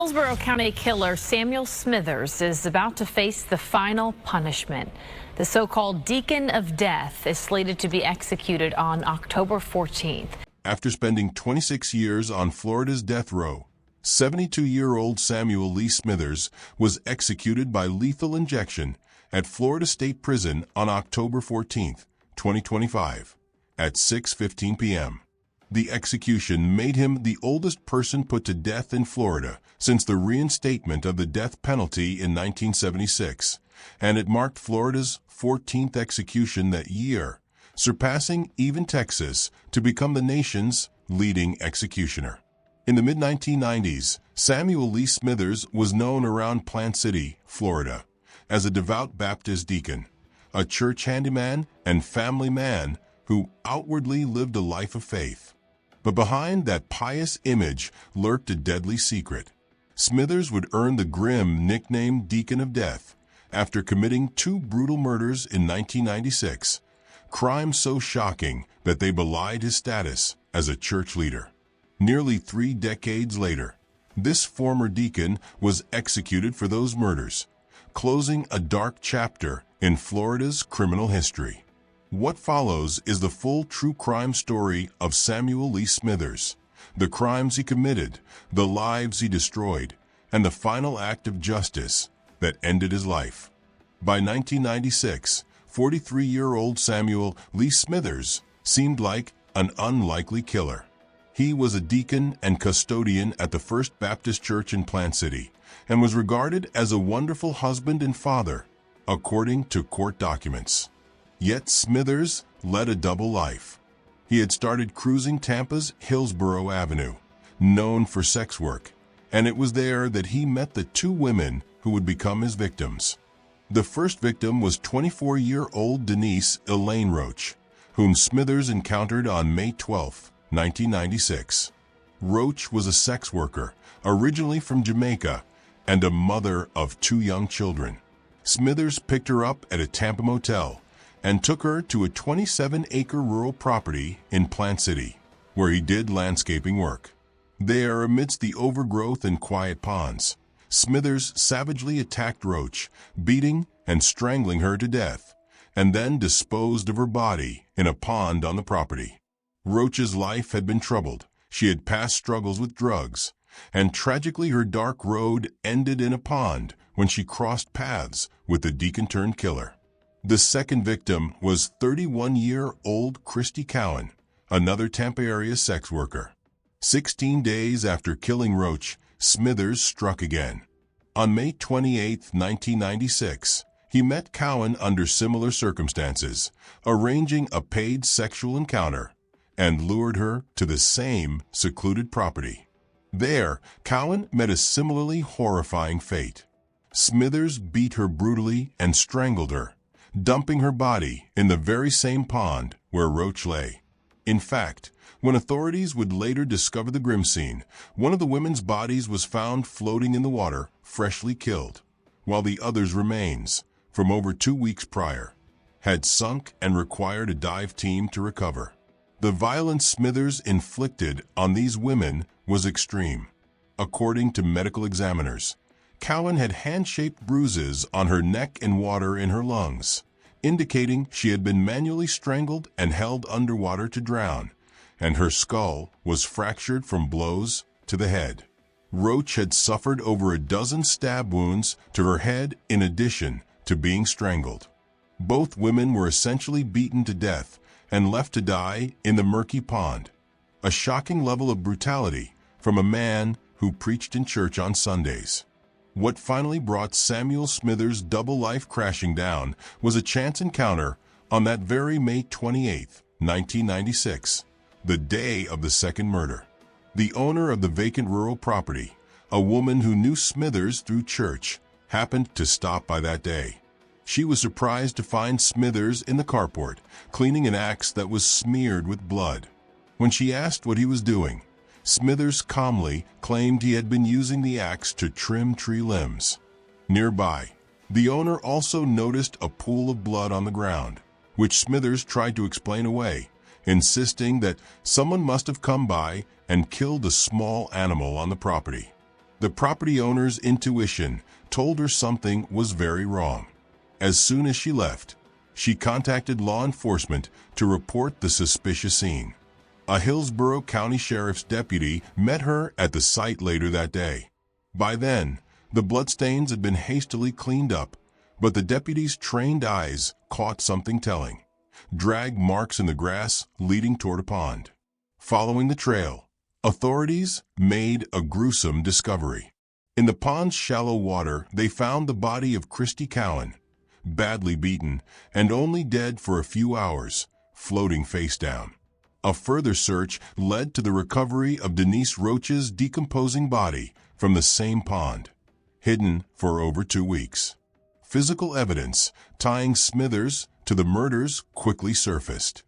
Hillsborough County killer Samuel Smithers is about to face the final punishment. The so-called Deacon of Death is slated to be executed on October 14th. After spending 26 years on Florida's death row, 72-year-old Samuel Lee Smithers was executed by lethal injection at Florida State Prison on October 14, 2025, at 6:15 p.m. The execution made him the oldest person put to death in Florida since the reinstatement of the death penalty in 1976, and it marked Florida's 14th execution that year, surpassing even Texas to become the nation's leading executioner. In the mid-1990s, Samuel Lee Smithers was known around Plant City, Florida, as a devout Baptist deacon, a church handyman and family man who outwardly lived a life of faith. But behind that pious image lurked a deadly secret. Smithers would earn the grim nickname Deacon of Death after committing 2 brutal murders in 1996, crimes so shocking that they belied his status as a church leader. Nearly 3 decades later, this former deacon was executed for those murders, closing a dark chapter in Florida's criminal history. What follows is the full true crime story of Samuel Lee Smithers, the crimes he committed, the lives he destroyed, and the final act of justice that ended his life. By 1996, 43-year-old Samuel Lee Smithers seemed like an unlikely killer. He was a deacon and custodian at the First Baptist Church in Plant City and was regarded as a wonderful husband and father, according to court documents. Yet Smithers led a double life. He had started cruising Tampa's Hillsborough Avenue, known for sex work, and it was there that he met the 2 women who would become his victims. The first victim was 24-year-old Denise Elaine Roach, whom Smithers encountered on May 12, 1996. Roach was a sex worker, originally from Jamaica, and a mother of 2 young children. Smithers picked her up at a Tampa motel and took her to a 27-acre rural property in Plant City, where he did landscaping work. There, amidst the overgrowth and quiet ponds, Smithers savagely attacked Roach, beating and strangling her to death, and then disposed of her body in a pond on the property. Roach's life had been troubled. She had past struggles with drugs, and tragically her dark road ended in a pond when she crossed paths with the deacon-turned-killer. The second victim was 31-year-old Christy Cowan, another Tampa area sex worker. 16 days after killing Roach, Smithers struck again. On May 28, 1996, he met Cowan under similar circumstances, arranging a paid sexual encounter, and lured her to the same secluded property. There, Cowan met a similarly horrifying fate. Smithers beat her brutally and strangled her, dumping her body in the very same pond where Roach lay. In fact, when authorities would later discover the grim scene, one of the women's bodies was found floating in the water, freshly killed, while the other's remains, from over 2 weeks prior, had sunk and required a dive team to recover. The violence Smithers inflicted on these women was extreme. According to medical examiners, Cowan had hand-shaped bruises on her neck and water in her lungs, indicating she had been manually strangled and held underwater to drown, and her skull was fractured from blows to the head. Roach had suffered over a dozen stab wounds to her head in addition to being strangled. Both women were essentially beaten to death and left to die in the murky pond, a shocking level of brutality from a man who preached in church on Sundays. What finally brought Samuel Smithers' double life crashing down was a chance encounter on that very May 28, 1996, the day of the second murder. The owner of the vacant rural property, a woman who knew Smithers through church, happened to stop by that day. She was surprised to find Smithers in the carport, cleaning an axe that was smeared with blood. When she asked what he was doing, Smithers calmly claimed he had been using the axe to trim tree limbs. Nearby, the owner also noticed a pool of blood on the ground, which Smithers tried to explain away, insisting that someone must have come by and killed a small animal on the property. The property owner's intuition told her something was very wrong. As soon as she left, she contacted law enforcement to report the suspicious scene. A Hillsborough County Sheriff's deputy met her at the site later that day. By then, the bloodstains had been hastily cleaned up, but the deputy's trained eyes caught something telling: drag marks in the grass leading toward a pond. Following the trail, authorities made a gruesome discovery. In the pond's shallow water, they found the body of Christy Cowan, badly beaten and only dead for a few hours, floating face down. A further search led to the recovery of Denise Roach's decomposing body from the same pond, hidden for over 2 weeks. Physical evidence tying Smithers to the murders quickly surfaced.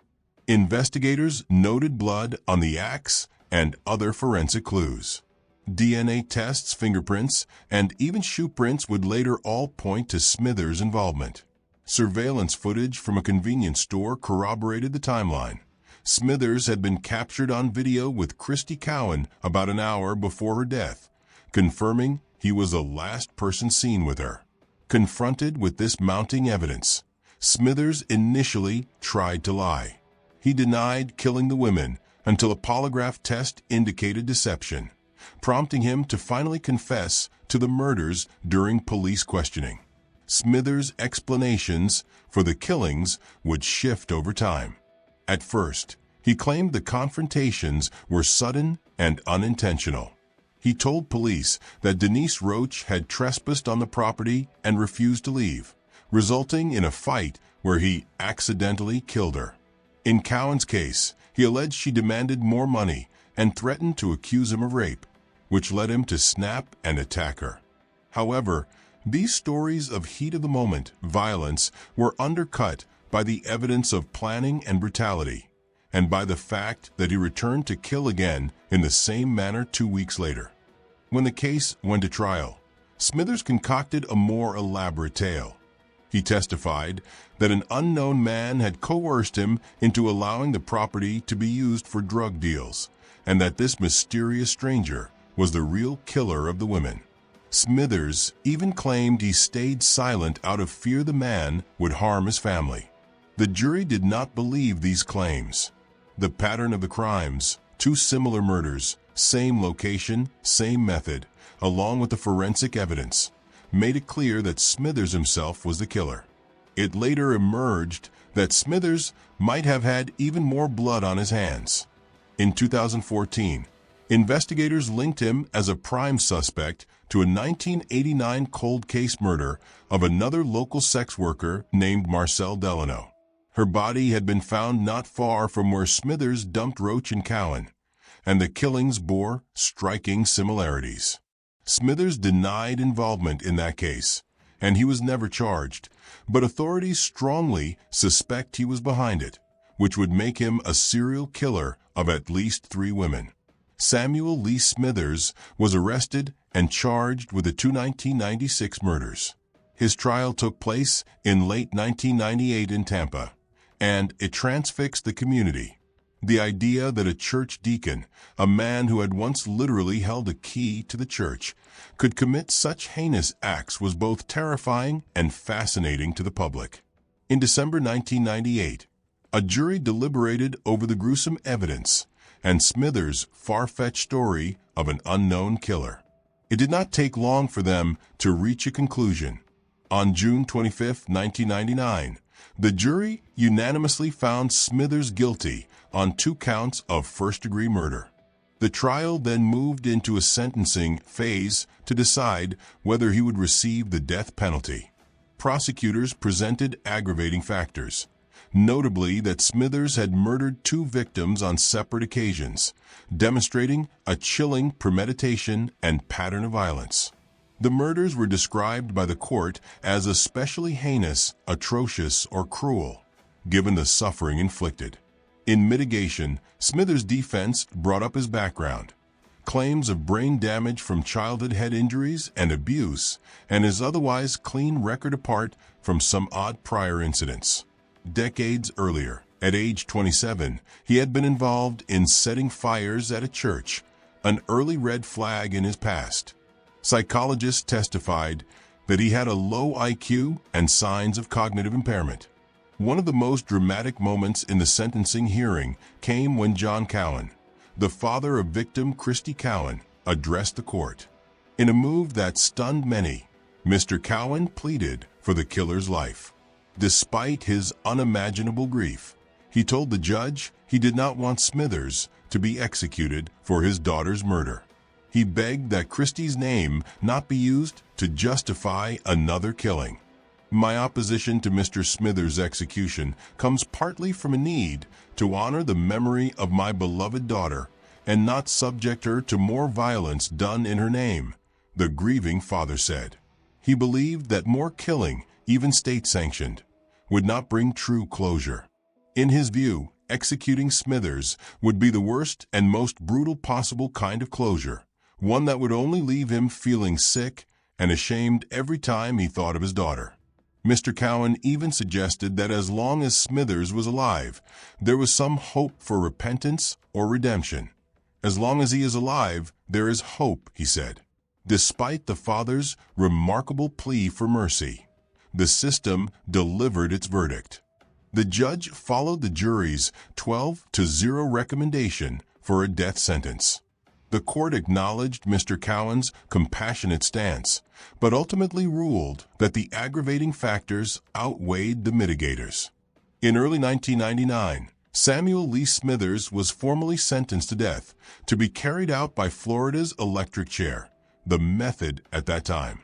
Investigators noted blood on the axe and other forensic clues. DNA tests, fingerprints, and even shoe prints would later all point to Smithers' involvement. Surveillance footage from a convenience store corroborated the timeline. Smithers had been captured on video with Christy Cowan about an hour before her death, confirming he was the last person seen with her. Confronted with this mounting evidence, Smithers initially tried to lie. He denied killing the women until a polygraph test indicated deception, prompting him to finally confess to the murders during police questioning. Smithers' explanations for the killings would shift over time. At first, he claimed the confrontations were sudden and unintentional. He told police that Denise Roach had trespassed on the property and refused to leave, resulting in a fight where he accidentally killed her. In Cowan's case, he alleged she demanded more money and threatened to accuse him of rape, which led him to snap and attack her. However, these stories of heat-of-the-moment violence were undercut by the evidence of planning and brutality, and by the fact that he returned to kill again in the same manner 2 weeks later. When the case went to trial, Smithers concocted a more elaborate tale. He testified that an unknown man had coerced him into allowing the property to be used for drug deals, and that this mysterious stranger was the real killer of the women. Smithers even claimed he stayed silent out of fear the man would harm his family. The jury did not believe these claims. The pattern of the crimes, 2 similar murders, same location, same method, along with the forensic evidence, made it clear that Smithers himself was the killer. It later emerged that Smithers might have had even more blood on his hands. In 2014, investigators linked him as a prime suspect to a 1989 cold case murder of another local sex worker named Marcelle Delano. Her body had been found not far from where Smithers dumped Roach and Cowan, and the killings bore striking similarities. Smithers denied involvement in that case, and he was never charged, but authorities strongly suspect he was behind it, which would make him a serial killer of at least 3 women. Samuel Lee Smithers was arrested and charged with the 2 1996 murders. His trial took place in late 1998 in Tampa, and it transfixed the community. The idea that a church deacon, a man who had once literally held a key to the church, could commit such heinous acts was both terrifying and fascinating to the public. In December 1998, a jury deliberated over the gruesome evidence and Smithers' far-fetched story of an unknown killer. It did not take long for them to reach a conclusion. On June 25, 1999, the jury unanimously found Smithers guilty on 2 counts of first-degree murder. The trial then moved into a sentencing phase to decide whether he would receive the death penalty. Prosecutors presented aggravating factors, notably that Smithers had murdered 2 victims on separate occasions, demonstrating a chilling premeditation and pattern of violence. The murders were described by the court as especially heinous, atrocious, or cruel, given the suffering inflicted. In mitigation, Smithers' defense brought up his background, claims of brain damage from childhood head injuries and abuse, and his otherwise clean record apart from some odd prior incidents. Decades earlier, at age 27, he had been involved in setting fires at a church, an early red flag in his past. Psychologists testified that he had a low IQ and signs of cognitive impairment. One of the most dramatic moments in the sentencing hearing came when John Cowan, the father of victim Christy Cowan, addressed the court. In a move that stunned many, Mr. Cowan pleaded for the killer's life. Despite his unimaginable grief, he told the judge he did not want Smithers to be executed for his daughter's murder. He begged that Christy's name not be used to justify another killing. My opposition to Mr. Smithers' execution comes partly from a need to honor the memory of my beloved daughter and not subject her to more violence done in her name, the grieving father said. He believed that more killing, even state-sanctioned, would not bring true closure. In his view, executing Smithers would be the worst and most brutal possible kind of closure, one that would only leave him feeling sick and ashamed every time he thought of his daughter. Mr. Cowan even suggested that as long as Smithers was alive, there was some hope for repentance or redemption. As long as he is alive, there is hope, he said. Despite the father's remarkable plea for mercy, the system delivered its verdict. The judge followed the jury's 12-0 recommendation for a death sentence. The court acknowledged Mr. Cowan's compassionate stance, but ultimately ruled that the aggravating factors outweighed the mitigators. In early 1999, Samuel Lee Smithers was formally sentenced to death to be carried out by Florida's electric chair, the method at that time.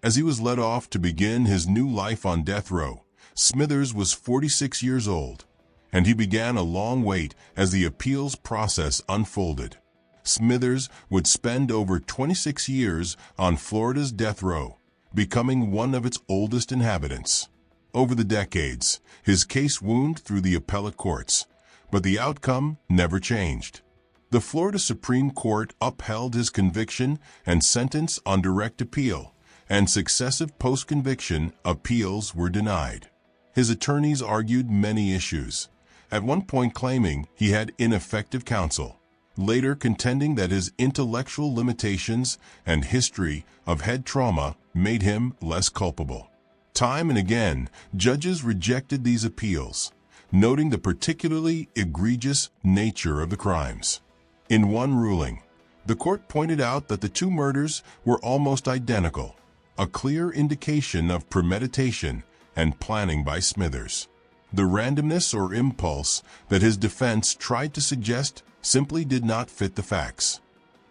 As he was led off to begin his new life on death row, Smithers was 46 years old, and he began a long wait as the appeals process unfolded. Smithers would spend over 26 years on Florida's death row, becoming one of its oldest inhabitants. Over the decades, his case wound through the appellate courts, but the outcome never changed. The Florida Supreme Court upheld his conviction and sentence on direct appeal, and successive post-conviction appeals were denied. His attorneys argued many issues, at one point claiming he had ineffective counsel, later contending that his intellectual limitations and history of head trauma made him less culpable. Time and again, judges rejected these appeals, noting the particularly egregious nature of the crimes. In one ruling, the court pointed out that the two murders were almost identical, a clear indication of premeditation and planning by Smithers. The randomness or impulse that his defense tried to suggest simply did not fit the facts.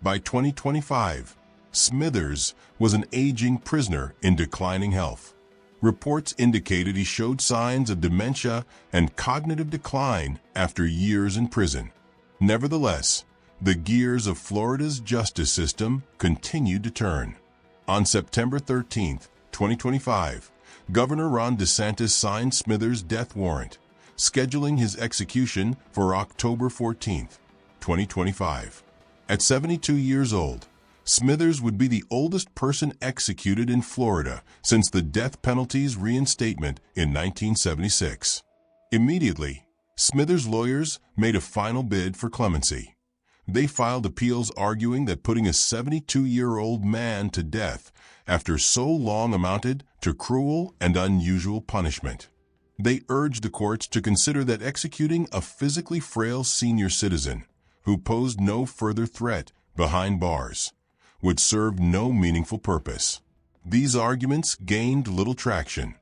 By 2025, Smithers was an aging prisoner in declining health. Reports indicated he showed signs of dementia and cognitive decline after years in prison. Nevertheless, the gears of Florida's justice system continued to turn. On September 13, 2025, Governor Ron DeSantis signed Smithers' death warrant, scheduling his execution for October 14, 2025. At 72 years old, Smithers would be the oldest person executed in Florida since the death penalty's reinstatement in 1976. Immediately, Smithers' lawyers made a final bid for clemency. They filed appeals arguing that putting a 72-year-old man to death after so long amounted to cruel and unusual punishment. They urged the courts to consider that executing a physically frail senior citizen who posed no further threat behind bars would serve no meaningful purpose. These arguments gained little traction.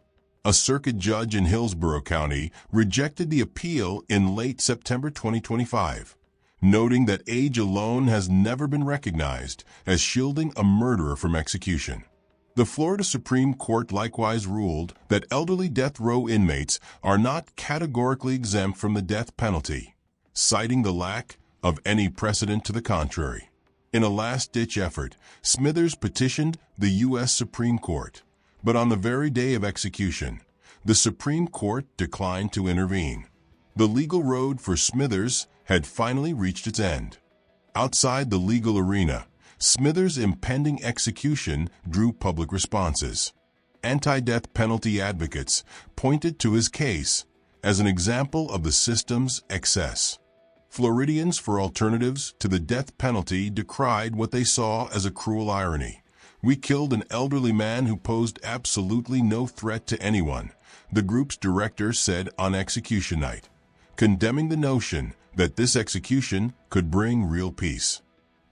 A circuit judge in Hillsborough County rejected the appeal in late September 2025, noting that age alone has never been recognized as shielding a murderer from execution. The Florida Supreme Court likewise ruled that elderly death row inmates are not categorically exempt from the death penalty, citing the lack of any precedent to the contrary. In a last-ditch effort, Smithers petitioned the U.S. Supreme Court, but on the very day of execution, the Supreme Court declined to intervene. The legal road for Smithers had finally reached its end. Outside the legal arena, Smithers' impending execution drew public responses. Anti-death penalty advocates pointed to his case as an example of the system's excess. Floridians for alternatives to the death penalty decried what they saw as a cruel irony, "We killed an elderly man who posed absolutely no threat to anyone," the group's director said on execution night, condemning the notion that this execution could bring real peace.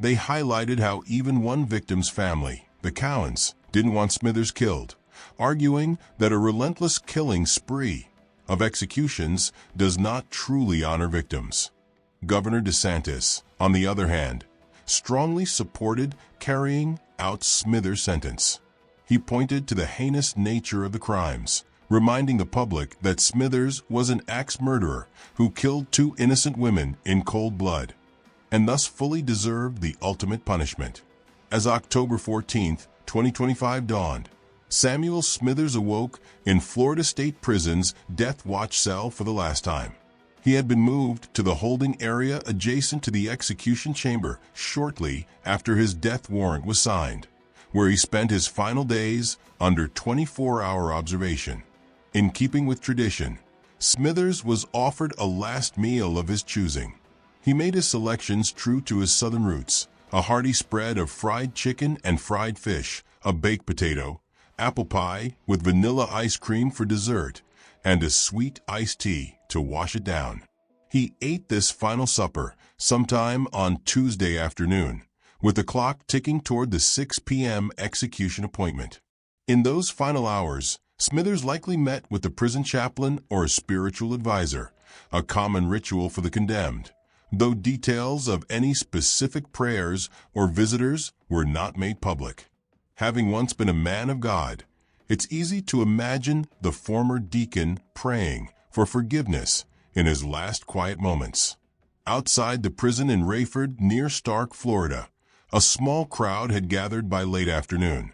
They highlighted how even one victim's family, the Cowans, didn't want Smithers killed, arguing that a relentless killing spree of executions does not truly honor victims. Governor DeSantis, on the other hand, strongly supported carrying out Smithers' sentence. He pointed to the heinous nature of the crimes, reminding the public that Smithers was an axe murderer who killed 2 innocent women in cold blood, and thus fully deserved the ultimate punishment. As October 14, 2025 dawned, Samuel Smithers awoke in Florida State Prison's death watch cell for the last time. He had been moved to the holding area adjacent to the execution chamber shortly after his death warrant was signed, where he spent his final days under 24-hour observation. In keeping with tradition, Smithers was offered a last meal of his choosing. He made his selections true to his southern roots: a hearty spread of fried chicken and fried fish, a baked potato, apple pie with vanilla ice cream for dessert, and a sweet iced tea to wash it down. He ate this final supper sometime on Tuesday afternoon, with the clock ticking toward the 6 p.m. execution appointment. In those final hours, Smithers likely met with the prison chaplain or a spiritual advisor, a common ritual for the condemned, though details of any specific prayers or visitors were not made public. Having once been a man of God, it's easy to imagine the former deacon praying for forgiveness in his last quiet moments. Outside the prison in Rayford, near Stark, Florida, a small crowd had gathered by late afternoon.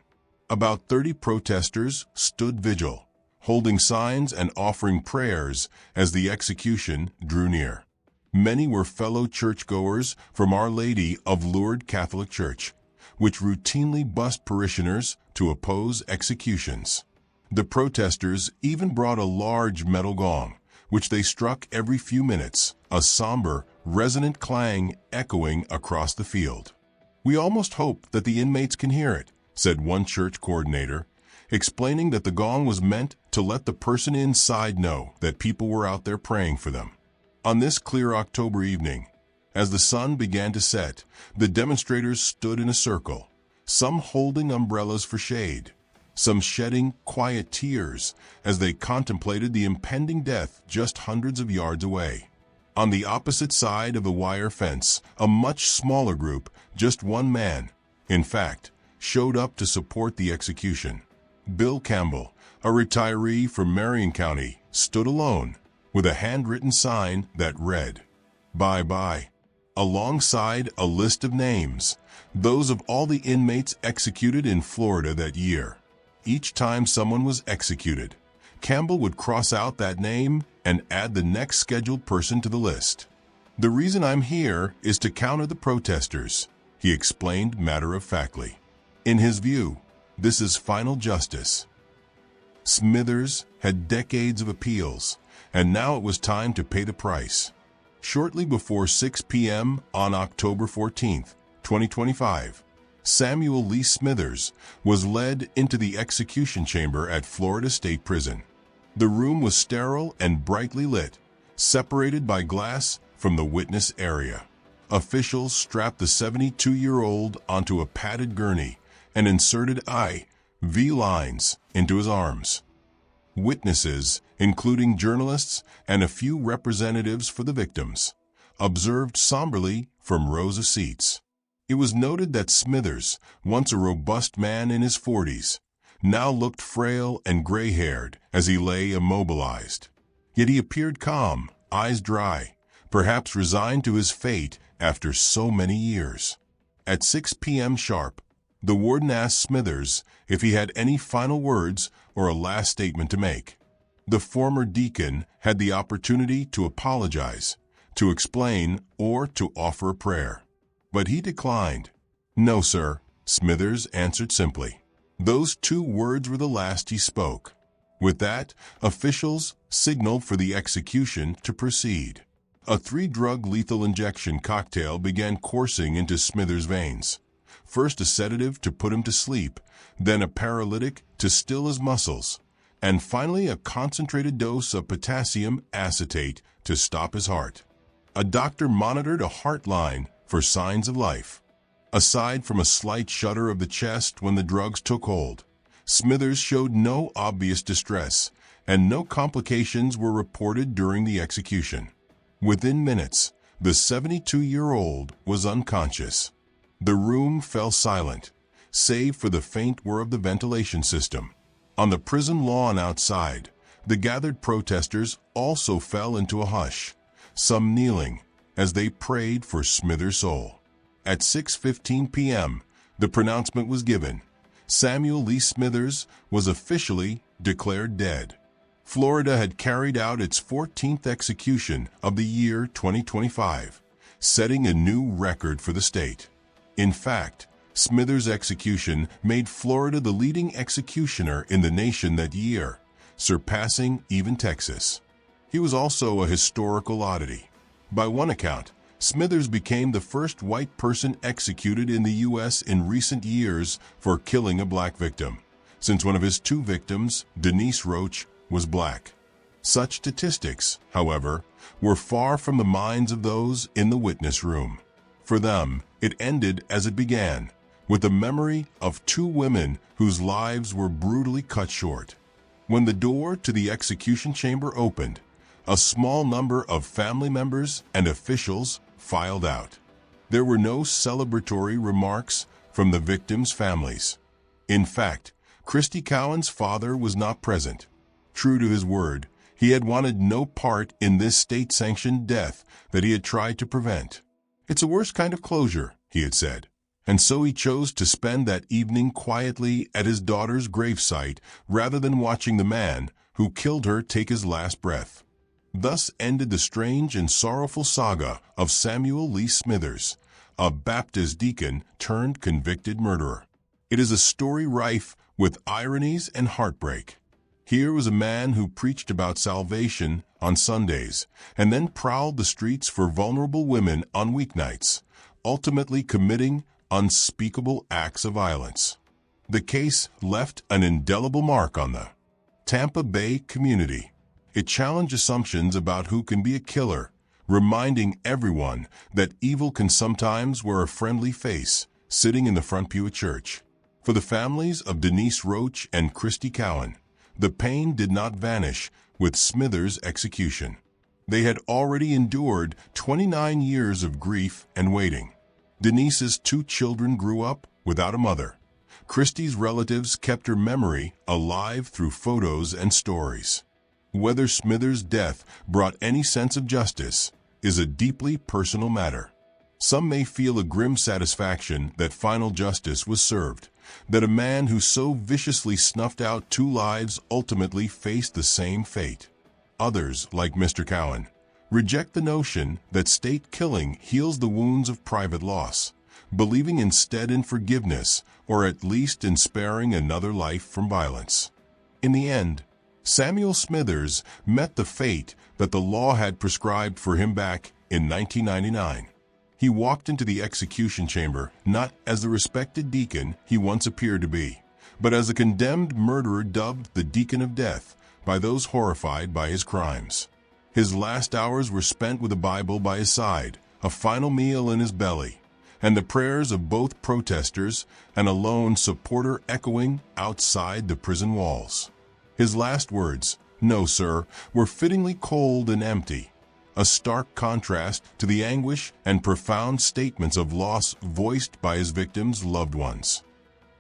About 30 protesters stood vigil, holding signs and offering prayers as the execution drew near. Many were fellow churchgoers from Our Lady of Lourdes Catholic Church, which routinely bussed parishioners to oppose executions. The protesters even brought a large metal gong, which they struck every few minutes, a somber, resonant clang echoing across the field. "We almost hope that the inmates can hear it," said one church coordinator, explaining that the gong was meant to let the person inside know that people were out there praying for them. On this clear October evening, as the sun began to set, the demonstrators stood in a circle, some holding umbrellas for shade, some shedding quiet tears as they contemplated the impending death just hundreds of yards away. On the opposite side of the wire fence, a much smaller group, just one man, in fact, showed up to support the execution. Bill Campbell, a retiree from Marion County, stood alone with a handwritten sign that read, "Bye-bye," alongside a list of names, those of all the inmates executed in Florida that year. Each time someone was executed, Campbell would cross out that name and add the next scheduled person to the list. "The reason I'm here is to counter the protesters," he explained matter-of-factly. In his view, this is final justice. Smithers had decades of appeals, and now it was time to pay the price. Shortly before 6 p.m. on October 14, 2025, Samuel Lee Smithers was led into the execution chamber at Florida State Prison. The room was sterile and brightly lit, separated by glass from the witness area. Officials strapped the 72-year-old onto a padded gurney and inserted IV lines into his arms. Witnesses, including journalists and a few representatives for the victims, observed somberly from rows of seats. It was noted that Smithers, once a robust man in his 40s, now looked frail and gray-haired as he lay immobilized. Yet he appeared calm, eyes dry, perhaps resigned to his fate after so many years. At 6 p.m. sharp, the warden asked Smithers if he had any final words or a last statement to make. The former deacon had the opportunity to apologize, to explain, or to offer a prayer. But he declined. "No, sir," Smithers answered simply. Those 2 words were the last he spoke. With that, officials signaled for the execution to proceed. A 3-drug lethal injection cocktail began coursing into Smithers' veins. first a sedative to put him to sleep, then a paralytic to still his muscles, and finally a concentrated dose of potassium acetate to stop his heart. A doctor monitored a heart line for signs of life. Aside from a slight shudder of the chest when the drugs took hold, Smithers showed no obvious distress, and no complications were reported during the execution. Within minutes, the 72-year-old was unconscious. The room fell silent, save for the faint whir of the ventilation system. On the prison lawn outside, the gathered protesters also fell into a hush, some kneeling as they prayed for Smithers' soul. At 6:15 p.m., the pronouncement was given. Samuel Lee Smithers was officially declared dead. Florida had carried out its 14th execution of the year 2025, setting a new record for the state. In fact, Smithers' execution made Florida the leading executioner in the nation that year, surpassing even Texas. He was also a historical oddity. By one account, Smithers became the first white person executed in the U.S. in recent years for killing a black victim, since one of his two victims, Denise Roach, was black. Such statistics, however, were far from the minds of those in the witness room. For them, it ended as it began, with the memory of two women whose lives were brutally cut short. When the door to the execution chamber opened, a small number of family members and officials filed out. There were no celebratory remarks from the victims' families. In fact, Christy Cowan's father was not present. True to his word, he had wanted no part in this state-sanctioned death that he had tried to prevent. "It's a worse kind of closure," he had said, and so he chose to spend that evening quietly at his daughter's gravesite rather than watching the man who killed her take his last breath. Thus ended the strange and sorrowful saga of Samuel Lee Smithers, a Baptist deacon turned convicted murderer. It is a story rife with ironies and heartbreak. Here was a man who preached about salvation on Sundays and then prowled the streets for vulnerable women on weeknights, ultimately committing unspeakable acts of violence. The case left an indelible mark on the Tampa Bay community. It challenged assumptions about who can be a killer, reminding everyone that evil can sometimes wear a friendly face sitting in the front pew at church. For the families of Denise Roach and Christy Cowan, the pain did not vanish with Smithers' execution. They had already endured 29 years of grief and waiting. Denise's two children grew up without a mother. Christy's relatives kept her memory alive through photos and stories. Whether Smithers' death brought any sense of justice is a deeply personal matter. Some may feel a grim satisfaction that final justice was served, that a man who so viciously snuffed out two lives ultimately faced the same fate. Others, like Mr. Cowan, reject the notion that state killing heals the wounds of private loss, believing instead in forgiveness or at least in sparing another life from violence. In the end, Samuel Smithers met the fate that the law had prescribed for him back in 1999. He walked into the execution chamber not as the respected deacon he once appeared to be, but as a condemned murderer dubbed the Deacon of Death by those horrified by his crimes. His last hours were spent with a Bible by his side, a final meal in his belly, and the prayers of both protesters and a lone supporter echoing outside the prison walls. His last words, "No, sir," were fittingly cold and empty, a stark contrast to the anguish and profound statements of loss voiced by his victims' loved ones.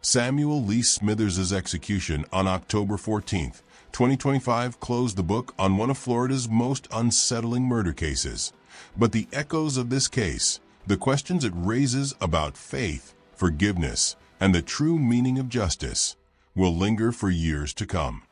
Samuel Lee Smithers' execution on October 14, 2025 closed the book on one of Florida's most unsettling murder cases. But the echoes of this case, the questions it raises about faith, forgiveness, and the true meaning of justice, will linger for years to come.